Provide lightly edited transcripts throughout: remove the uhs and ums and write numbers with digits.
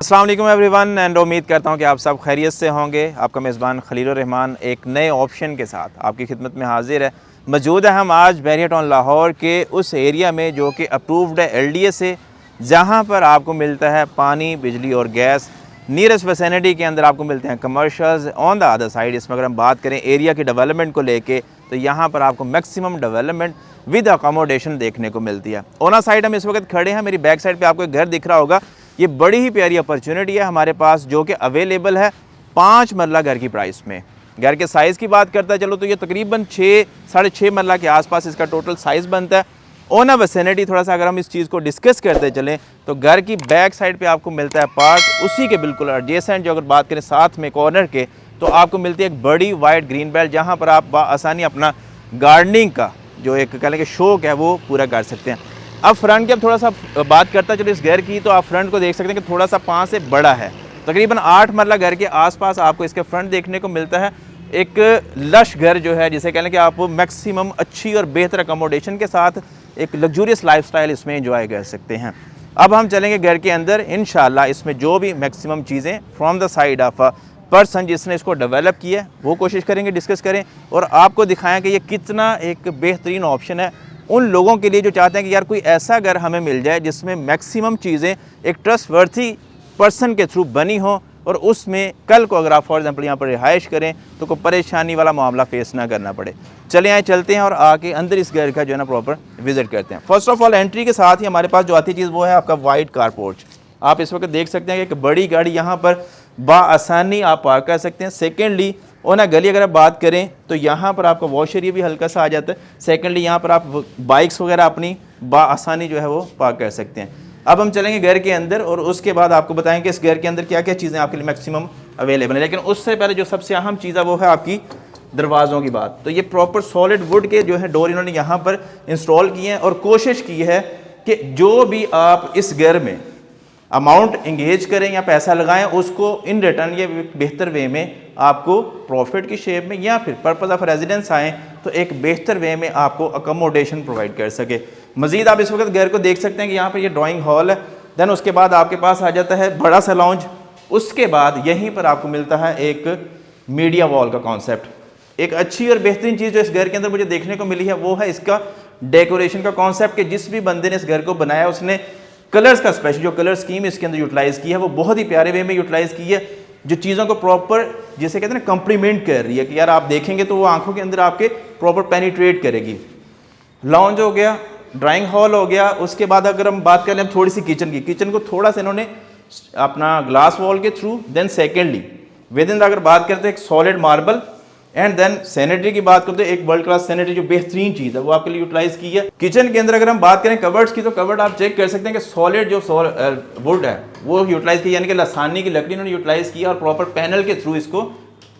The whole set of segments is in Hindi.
अस्सलाम वालेकुम एवरीवन एंड उम्मीद करता हूं कि आप सब खैरियत से होंगे। आपका मेज़बान खलीलुर रहमान एक नए ऑप्शन के साथ आपकी खिदमत में हाजिर है। मौजूद है हम आज बैरियर टाउन लाहौर के उस एरिया में जो कि अप्रूव्ड है LDA से, जहां पर आपको मिलता है पानी, बिजली और गैस। नियरेस्ट वैसिनिटी के अंदर आपको मिलते हैं commercials. On the other side इसमें अगर हम बात करें एरिया की डेवलपमेंट को लेके, तो यहाँ पर आपको मैक्सिमम डेवलपमेंट विद अकोमोडेशन देखने को मिलती है। ओना साइड हम इस वक्त खड़े हैं, मेरी बैक साइड पे आपको एक घर दिख रहा होगा। ये बड़ी ही प्यारी अपॉर्चुनिटी है हमारे पास जो कि अवेलेबल है 5 मरला घर की प्राइस में। घर के साइज़ की बात करता है चलो तो ये तकरीबन 6-6.5 मरला के आसपास इसका टोटल साइज़ बनता है। ओना विसिनिटी थोड़ा सा अगर हम इस चीज़ को डिस्कस करते चलें तो घर की बैक साइड पे आपको मिलता है पार्क, उसी के बिल्कुल एडजेसेंट जो अगर बात करें साथ में कॉर्नर के, तो आपको मिलती है एक बड़ी वाइड ग्रीन बेल्ट जहाँ पर आप आसानी अपना गार्डनिंग का जो एक कह लें कि शौक है वो पूरा कर सकते हैं। अब फ्रंट की अब थोड़ा सा बात करता चलो इस घर की, तो आप फ्रंट को देख सकते हैं कि थोड़ा सा 5 से बड़ा है। तकरीबन 8 मरला घर के आसपास आपको इसके फ्रंट देखने को मिलता है। एक लश घर जो है जिसे कह लें कि आप मैक्सिमम अच्छी और बेहतर अकोमोडेशन के साथ एक लग्जूरियस लाइफस्टाइल इसमें एंजॉय कर सकते हैं। अब हम चलेंगे घर के अंदर, इंशाल्लाह इसमें जो भी मैक्सिमम चीज़ें from the side of person जिसने इसको डेवलप किया है वो कोशिश करेंगे डिस्कस करें और आपको दिखाएं कि ये कितना एक बेहतरीन ऑप्शन है उन लोगों के लिए जो चाहते हैं कि यार कोई ऐसा घर हमें मिल जाए जिसमें मैक्सिमम चीज़ें एक ट्रस्टवर्थी पर्सन के थ्रू बनी हो और उसमें कल को अगर आप फॉर एग्जांपल यहाँ पर रिहाइश करें तो कोई परेशानी वाला मामला फेस ना करना पड़े। चले आए चलते हैं और आके अंदर इस घर का जो है ना प्रॉपर विजिट करते हैं। फर्स्ट ऑफ ऑल एंट्री के साथ ही हमारे पास जो आती चीज़ वो है आपका वाइड कार पोर्च। आप इस वक्त देख सकते हैं कि एक बड़ी गाड़ी यहाँ पर बाआसानी आप पार्क कर सकते हैं। सेकेंडली और ना गली अगर आप बात करें तो यहाँ पर आपका वॉश एरिया भी हल्का सा आ जाता है। सेकेंडली यहाँ पर आप बाइक्स वगैरह अपनी बाआसानी जो है वो पार्क कर सकते हैं। अब हम चलेंगे घर के अंदर और उसके बाद आपको बताएंगे इस घर के अंदर क्या क्या चीज़ें आपके लिए मैक्सिमम अवेलेबल है। लेकिन उससे पहले जो सबसे अहम चीज़ है वो है आपकी दरवाज़ों की बात। तो ये प्रॉपर सॉलिड वुड के जो है डोर इन्होंने यहाँ पर इंस्टॉल किए हैं और कोशिश की है कि जो भी आप इस घर में अमाउंट इंगेज करें या पैसा लगाएं उसको इन रिटर्न ये बेहतर वे में आपको प्रॉफिट की शेप में या फिर पर्पस ऑफ रेजिडेंस आए तो एक बेहतर वे में आपको अकोमोडेशन प्रोवाइड कर सके। मजीद आप इस वक्त घर को देख सकते हैं कि यहाँ पर ये ड्राइंग हॉल है। देन उसके बाद आपके पास आ जाता है बड़ा सा लॉन्ज। उसके बाद यहीं पर आपको मिलता है एक मीडिया वॉल का कॉन्सेप्ट। एक अच्छी और बेहतरीन चीज़ जो इस घर के अंदर मुझे देखने को मिली है वो है इसका डेकोरेशन का कॉन्सेप्ट कि जिस भी बंदे ने इस घर को बनाया उसने कलर्स का स्पेशल जो कलर स्कीम इसके अंदर यूटिलाइज की है वो बहुत ही प्यारे वे में यूटिलाइज की है, जो चीज़ों को प्रॉपर जिसे कहते हैं ना कॉम्प्लीमेंट कर रही है कि यार आप देखेंगे तो वो आंखों के अंदर आपके प्रॉपर पेनिट्रेट करेगी। लॉन्ज हो गया, ड्राइंग हॉल हो गया। उसके बाद अगर हम बात करें थोड़ी सी किचन की, किचन को थोड़ा सा इन्होंने अपना ग्लास वॉल के through, then secondly within अगर बात करते हैं एक solid marble and then sanitary की बात करते हैं एक वर्ल्ड क्लास सैनिटरी जो बेहतरीन चीज़ है वो आपके लिए यूटिलाइज की है। किचन के अंदर अगर हम बात करें कवर्ड्स की तो कवर्ड आप चेक कर सकते हैं कि सॉलिड जो वुड है वो यूटिलाइज की, यानी कि लसानी की लकड़ी उन्होंने यूटिलाइज किया और प्रॉपर पैनल के थ्रू इसको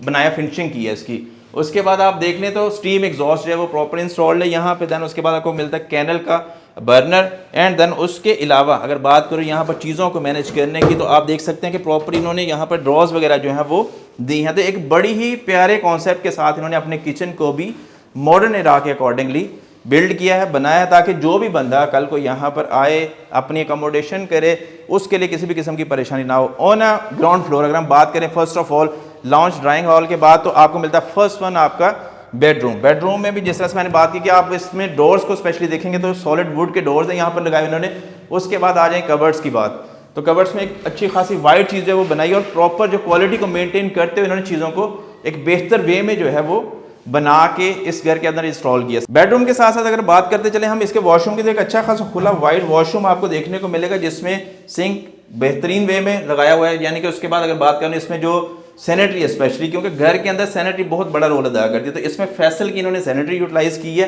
बनाया, फिनिशिंग की है इसकी। उसके बाद आप देख लें तो स्टीम एग्जॉस्ट जो है वो प्रॉपर इंस्टॉल्ड है यहाँ पे। देन उसके बाद आपको मिलता है कैनल का बर्नर एंड देन उसके अलावा अगर बात करूँ यहाँ पर चीज़ों को मैनेज करने की तो आप देख सकते हैं कि प्रॉपर इन्होंने यहाँ पर ड्रॉज वगैरह जो है वो दी हैं। तो एक बड़ी ही प्यारे कॉन्सेप्ट के साथ इन्होंने अपने किचन को भी मॉडर्न एरा के अकॉर्डिंगली बिल्ड किया है, बनाया है, ताकि जो भी बंदा कल को यहाँ पर आए अपनी अकोमोडेशन करे उसके लिए किसी भी किस्म की परेशानी ना हो। ऑन अ ग्राउंड फ्लोर अगर हम बात करें first of all launch drawing hall के बाद तो आपको मिलता है फर्स्ट वन आपका बेडरूम। बेडरूम में भी जिस तरह से मैंने बात की कि आप इसमें डोर्स को स्पेशली देखेंगे तो सॉलिड वुड के डोर्स हैं यहाँ पर लगाए उन्होंने। उसके बाद आ जाए कवर्ड्स की बात, तो कवर्ड्स में एक अच्छी खासी वाइट चीज़ है वो बनाई और प्रॉपर जो क्वालिटी को मेंटेन करते हुए इन्होंने चीज़ों को एक बेहतर वे में जो है वो बना के इस घर के अंदर इंस्टॉल किया। बेडरूम के साथ साथ अगर बात करते चले हम इसके वॉशरूम की तो एक अच्छा खासा खुला वाइड वॉशरूम आपको देखने को मिलेगा जिसमें सिंक बेहतरीन वे में लगाया हुआ है। यानी कि उसके बाद अगर बात करें इसमें जो सैनिटरी स्पेशली, क्योंकि घर के अंदर सैनिटरी बहुत बड़ा रोल अदा करती है, तो इसमें फैसल की इन्होंने सैनिटरी यूटिलाइज की है।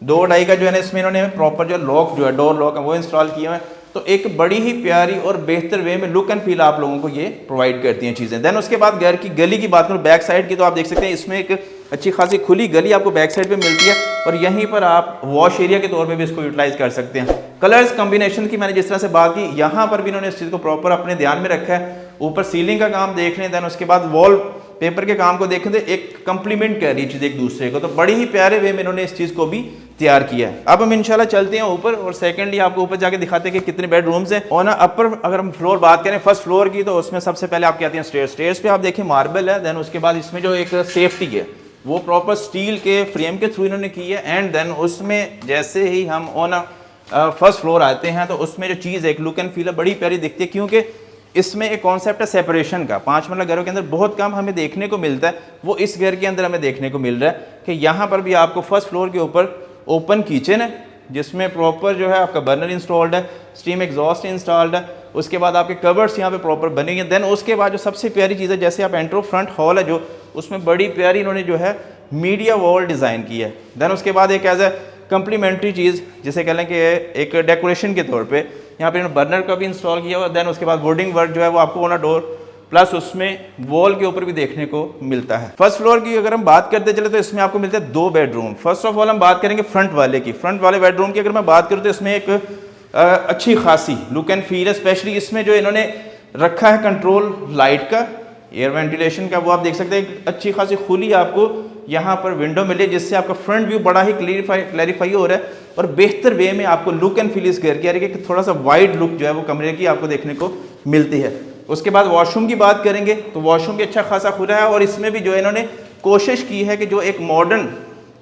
2-2.5 का जो है ना इसमें इन्होंने प्रॉपर जो लॉक जो है डोर लॉक है वो इंस्टॉल किए हुए हैं। तो एक बड़ी ही प्यारी और बेहतर वे में लुक एंड फील आप लोगों को ये प्रोवाइड करती हैं चीज़ें। देन उसके बाद घर की गली की बात करूँ बैक साइड की तो आप देख सकते हैं इसमें एक अच्छी खासी खुली गली आपको बैक साइड पे मिलती है और यहीं पर आप वॉश एरिया के तौर पे भी इसको यूटिलाइज कर सकते हैं। कलर्स कॉम्बिनेशन की मैंने जिस तरह से बात की यहाँ पर भी इन्होंने इस चीज़ को प्रॉपर अपने ध्यान में रखा है। ऊपर सीलिंग का काम देख लें, देन उसके बाद वॉल पेपर के काम को देखें तो एक कंप्लीमेंट कर रही है चीज़ एक दूसरे को। तो बड़ी ही प्यारे वे में इन्होंने इस चीज़ को भी तैयार किया है। अब हम इंशाल्लाह चलते हैं ऊपर और सेकेंडली आपको ऊपर जाके दिखाते हैं कि कितने बेडरूम्स हैं। और ना अपर अगर हम फ्लोर बात करें फर्स्ट फ्लोर की, तो उसमें सबसे पहले आपके आती हैं स्टेयर्स। स्टेयर्स पे आप देखिए मार्बल है, देन उसके बाद इसमें जो एक सेफ्टी है वो प्रॉपर स्टील के फ्रेम के थ्रू इन्होंने की है। एंड देन उसमें जैसे ही हम ऑन फर्स्ट फ्लोर आते हैं तो उसमें जो चीज़ एक लुक एंड फील है बड़ी प्यारी दिखती है, क्योंकि इसमें एक कॉन्सेप्ट है सेपरेशन का। 5 मंजिला घरों के अंदर बहुत कम हमें देखने को मिलता है, वो इस घर के अंदर हमें देखने को मिल रहा है कि यहाँ पर भी आपको फर्स्ट फ्लोर के ऊपर ओपन किचन है, जिसमें प्रॉपर जो है आपका बर्नर इंस्टॉल्ड है, स्टीम एग्जॉस्ट इंस्टॉल्ड है। उसके बाद आपके कबर्ड्स यहाँ पे प्रॉपर बनेंगे। देन उसके बाद जो सबसे प्यारी चीज़ है, जैसे आप एंट्रो फ्रंट हॉल है जो, उसमें बड़ी प्यारी इन्होंने जो है मीडिया वॉल डिज़ाइन की है। देन उसके बाद एक एज ए कम्प्लीमेंट्री चीज़ जिसे कह लें कि एक डेकोरेशन के तौर पे यहाँ पे इन्होंने बर्नर का भी इंस्टॉल किया हुआ। देन उसके बाद वुडिंग वर्क जो है वो आपको ऑन डोर प्लस उसमें वॉल के ऊपर भी देखने को मिलता है। फर्स्ट फ्लोर की अगर हम बात करते चले तो इसमें आपको मिलते हैं 2 बेडरूम। फर्स्ट ऑफ ऑल हम बात करेंगे फ्रंट वाले की। फ्रंट वाले बेडरूम की अगर मैं बात करूँ तो इसमें एक अच्छी खासी लुक एंड फील है। स्पेशली इसमें जो इन्होंने रखा है कंट्रोल लाइट का, एयर वेंटिलेशन का, वो आप देख सकते हैं अच्छी खासी खुली आपको यहाँ पर विंडो मिले, जिससे आपका फ्रंट व्यू बड़ा ही क्लैरिफाई हो रहा है और बेहतर वे में आपको लुक एंड फील इस घर की आ रही है कि थोड़ा सा वाइड लुक जो है वो कमरे की आपको देखने को मिलती है। उसके बाद वॉशरूम की बात करेंगे तो वॉशरूम भी अच्छा खासा खुला है और इसमें भी जो है इन्होंने कोशिश की है कि जो एक मॉडर्न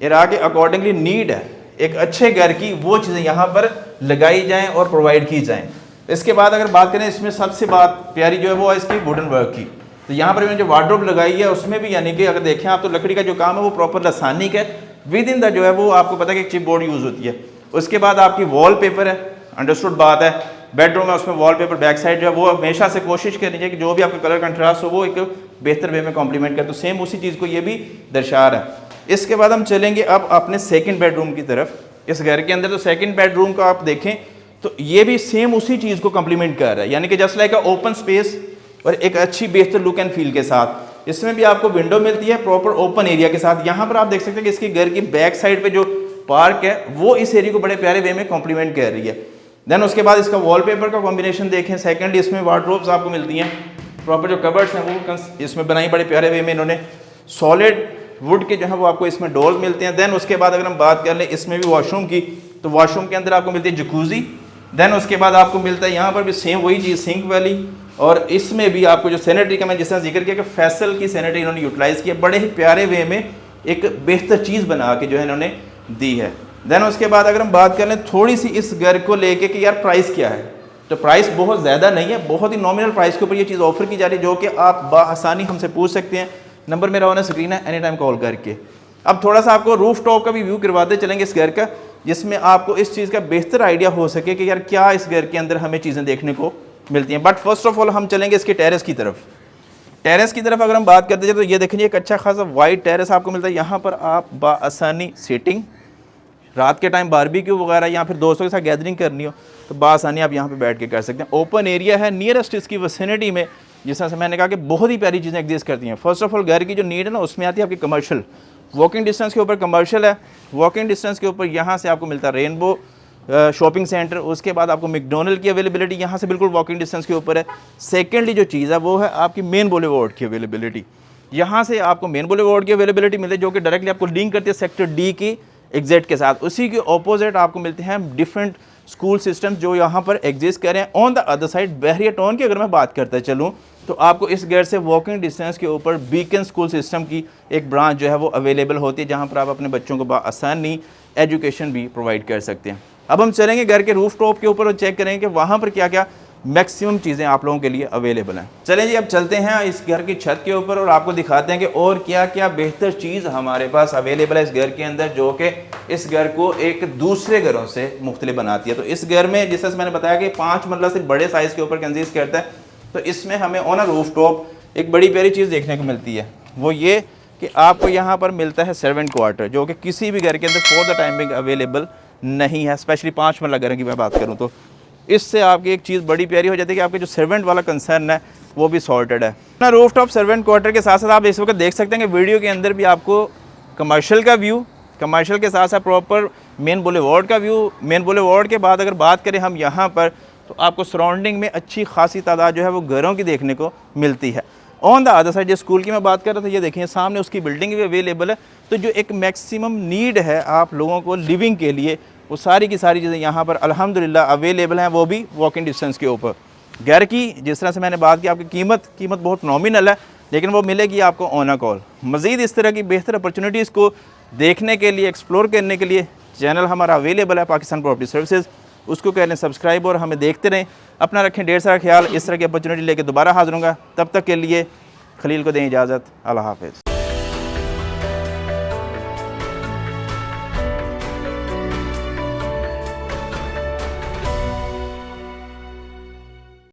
एरा के अकॉर्डिंगली नीड है एक अच्छे घर की, वो चीज़ें यहाँ पर लगाई जाएँ और प्रोवाइड की जाएँ। इसके बाद अगर बात करें इसमें सबसे बात प्यारी जो है वो है इसकी वुडन वर्क की। तो यहाँ पर जो वार्डरोब लगाई है उसमें भी यानी कि अगर देखें आप तो लकड़ी का जो काम है वो प्रॉपर लसानिक है। विद इन द जो है वो आपको पता है कि चिप बोर्ड यूज़ होती है। उसके बाद आपकी वॉल पेपर है, अंडरस्टूड बात है। बेडरूम है उसमें वॉल पेपर बैक साइड जो है वो हमेशा से कोशिश करनी चाहिए कि जो भी आपका कलर कंट्रास्ट हो वो एक बेहतर वे में कॉम्प्लीमेंट करे। तो सेम उसी चीज़ को ये भी दर्शा रहा है। इसके बाद हम चलेंगे अब अपने सेकेंड बेडरूम की तरफ। इस घर के अंदर तो सेकेंड बेडरूम का आप देखें तो ये भी सेम उसी चीज़ को कम्प्लीमेंट कर रहा है, यानी कि जस्ट लाइक ओपन स्पेस और एक अच्छी बेहतर लुक एंड फील के साथ। इसमें भी आपको विंडो मिलती है प्रॉपर ओपन एरिया के साथ। यहाँ पर आप देख सकते हैं कि इसके घर की बैक साइड पे जो पार्क है वो इस एरिया को बड़े प्यारे वे में कॉम्प्लीमेंट कर रही है। देन उसके बाद इसका वॉलपेपर का कॉम्बिनेशन देखें। सेकंड इसमें वार्डरोब्स आपको मिलती हैं, प्रॉपर जो कबर्ड्स हैं वो इसमें बनाई बड़े प्यारे वे में इन्होंने। सॉलिड वुड के जो है वो आपको इसमें डोर्स मिलते हैं। देन उसके बाद अगर हम बात कर लें इसमें भी वॉशरूम की, तो वॉशरूम के अंदर आपको मिलती है जकूजी। देन उसके बाद आपको मिलता है यहाँ पर भी सेम वही चीज़ सिंक वाली, और इसमें भी आपको जो सैनिटरी का मैं जिस तरह जिक्र किया कि फैसल की सैनिटरी इन्होंने यूटिलाइज़ किया, बड़े ही प्यारे वे में एक बेहतर चीज़ बना के जो है इन्होंने दी है। देन उसके बाद अगर हम बात कर लें थोड़ी सी इस घर को लेके कि यार प्राइस क्या है, तो प्राइस बहुत ज़्यादा नहीं है, बहुत ही नॉमिनल प्राइस के ऊपर ये चीज़ ऑफर की जा रही है, जो कि आप बआसानी हमसे पूछ सकते हैं। नंबर मेरा ऑन स्क्रीन है, एनी टाइम कॉल करके। अब थोड़ा सा आपको रूफ टॉप का भी व्यू करवाते चलेंगे इस घर का, जिसमें आपको इस चीज़ का बेहतर आइडिया हो सके कि यार क्या इस घर के अंदर हमें चीज़ें देखने को मिलती हैं। बट फर्स्ट ऑफ ऑल हम चलेंगे इसके टेरेस की तरफ। टेरेस की तरफ अगर हम बात करते हैं तो ये देखेंगे एक अच्छा खासा वाइड टेरेस आपको मिलता है। यहाँ पर आप बआसानी सीटिंग, रात के टाइम बारबेक्यू वगैरह या फिर दोस्तों के साथ गैदरिंग करनी हो तो बआसानी आप यहाँ पे बैठ के कर सकते हैं। ओपन एरिया है, नियरेस्ट इसकी विसिनिटी में जिस तरह से मैंने कहा कि बहुत ही प्यारी चीज़ें एग्जिस्ट करती हैं। फर्स्ट ऑफ ऑल घर की जो नीड है ना उसमें आती है आपकी कमर्शियल, वॉकिंग डिस्टेंस के ऊपर कमर्शियल है, वॉकिंग डिस्टेंस के ऊपर यहाँ से आपको मिलता है रेनबो शॉपिंग सेंटर। उसके बाद आपको मैकडॉनल्ड की अवेलेबिलिटी यहाँ से बिल्कुल वॉकिंग डिस्टेंस के ऊपर है। सेकेंडली जो चीज़ है वो है आपकी मेन बुलेवार्ड की अवेलेबिलिटी। यहाँ से आपको मेन बुलेवार्ड की अवेलेबिलिटी मिलती है जो कि डायरेक्टली आपको लिंक करती है सेक्टर डी की एग्जिट के साथ। उसी के ऑपोजिट आपको मिलते हैं डिफरेंट स्कूल सिस्टम जो यहाँ पर एग्जिस्ट कर रहे हैं। On the other side Bahria town की अगर मैं बात करता चलूँ तो आपको इस घर से वॉकिंग डिस्टेंस के ऊपर बीकन स्कूल सिस्टम की एक ब्रांच जो है वो अवेलेबल होती है, जहाँ पर आप अपने बच्चों को आसानी एजुकेशन भी प्रोवाइड कर सकते हैं। अब हम चलेंगे घर के रूफ टॉप के ऊपर और चेक करेंगे कि वहाँ पर क्या क्या मैक्सिमम चीज़ें आप लोगों के लिए अवेलेबल हैं। चलें जी, अब चलते हैं इस घर की छत के ऊपर और आपको दिखाते हैं कि और क्या क्या बेहतर चीज़ हमारे पास अवेलेबल है इस घर के अंदर, जो कि इस घर को एक दूसरे घरों से मुख्तलिफ बनाती है। तो इस घर में जिस तरह से मैंने बताया कि 5 मंजिला से बड़े साइज़ के ऊपर कंसिस्ट करता है, तो इसमें हमें ऑन अ रूफ टॉप एक बड़ी प्यारी चीज़ देखने को मिलती है। वो ये कि आपको यहाँ पर मिलता है सर्वेंट क्वार्टर, जो कि किसी भी घर के अंदर फॉर द टाइमिंग अवेलेबल नहीं है। स्पेशली 5 मंजिला घर की मैं बात करूँ तो इससे आपकी एक चीज़ बड़ी प्यारी हो जाती है कि आपके जो सर्वेंट वाला कंसर्न है वो भी सॉर्टेड है ना। रूफ टॉप सर्वेंट क्वार्टर के साथ साथ आप इस वक्त देख सकते हैं कि वीडियो के अंदर भी आपको कमर्शियल का व्यू, कमर्शियल के साथ साथ प्रॉपर मेन बुलेवार्ड का व्यू। मेन बुलेवार्ड के बाद अगर बात करें हम यहाँ पर तो आपको सराउंडिंग में अच्छी खासी तादाद जो है वो घरों की देखने को मिलती है। ऑन द अदर साइड, जो स्कूल की मैं बात कर रहा था, ये देखें सामने उसकी बिल्डिंग भी अवेलेबल है। तो जो एक मैक्सिमम नीड है आप लोगों को लिविंग के लिए, वो सारी की सारी चीज़ें यहाँ पर अल्हम्दुलिल्लाह अवेलेबल हैं, वो भी वॉकिंग डिस्टेंस के ऊपर। घर की जिस तरह से मैंने बात की, आपकी कीमत बहुत नॉमिनल है, लेकिन वो मिलेगी आपको ऑन अ कॉल। मज़ीद इस तरह की बेहतर अपॉर्चुनिटीज़ को देखने के लिए, एक्सप्लोर करने के लिए चैनल हमारा अवेलेबल है, पाकिस्तान प्रॉपर्टी सर्विसेज। उसको कर लें सब्सक्राइब और हमें देखते रहें। अपना रखें ढेर सारा ख्याल। इस तरह की अपॉर्चुनिटी लेके दोबारा हाजिर होंगे, तब तक के लिए खलील को दें इजाज़त। अल्लाह हाफ़िज़।